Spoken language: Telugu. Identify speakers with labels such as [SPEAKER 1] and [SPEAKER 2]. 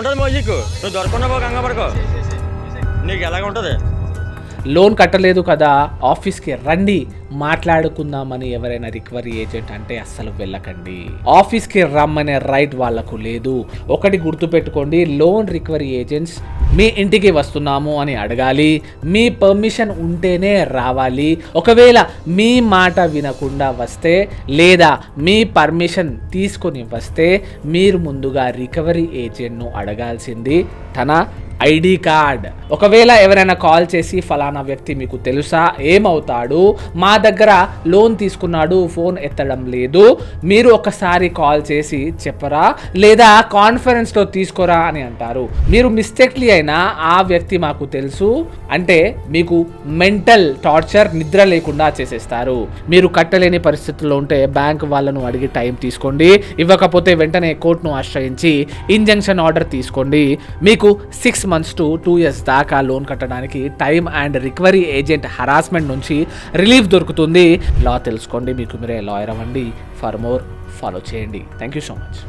[SPEAKER 1] ఉంటుంది మ్యూజిక్. నువ్వు దొరకకుండా కంగారు పడుకో, నీకు ఎలాగ ఉంటుంది.
[SPEAKER 2] లోన్ కట్టలేదు కదా, ఆఫీస్కి రండి మాట్లాడుకుందామని ఎవరైనా రికవరీ ఏజెంట్ అంటే అస్సలు వెళ్ళకండి. ఆఫీస్కి రమ్మనే రైట్ వాళ్లకు లేదు. ఒకటి గుర్తుపెట్టుకోండి, లోన్ రికవరీ ఏజెంట్స్ మీ ఇంటికి వస్తున్నాము అని అడగాలి, మీ పర్మిషన్ ఉంటేనే రావాలి. ఒకవేళ మీ మాట వినకుండా వస్తే లేదా మీ పర్మిషన్ తీసుకొని వస్తే మీరు ముందుగా రికవరీ ఏజెంట్ను అడగాల్సింది తన ఐడి కార్డ్. ఒకవేళ ఎవరైనా కాల్ చేసి ఫలానా వ్యక్తి మీకు తెలుసా, ఏమవుతాడు, మా దగ్గర లోన్ తీసుకున్నాడు, ఫోన్ ఎత్తడం లేదు, మీరు ఒకసారి కాల్ చేసి చెప్పరా లేదా కాన్ఫరెన్స్లో తీసుకోరా అని అంటారు. మీరు మిస్టేక్లీ అయినా ఆ వ్యక్తి మాకు తెలుసు అంటే మీకు మెంటల్ టార్చర్, నిద్ర లేకుండా చేసేస్తారు. మీరు కట్టలేని పరిస్థితుల్లో ఉంటే బ్యాంక్ వాళ్ళను అడిగి టైం తీసుకోండి. ఇవ్వకపోతే వెంటనే కోర్టును ఆశ్రయించి ఇంజంక్షన్ ఆర్డర్ తీసుకోండి. మీకు 6 months to 2 years దాకా లోన్ కట్టడానికి time and recovery agent harassment నుంచి రిలీఫ్ దొరుకుతుంది. లా తెలుసుకోండి, మీకు మీరే లాయర్ అవ్వండి. ఫర్ మోర్ ఫాలో చేయండి. Thank you so much.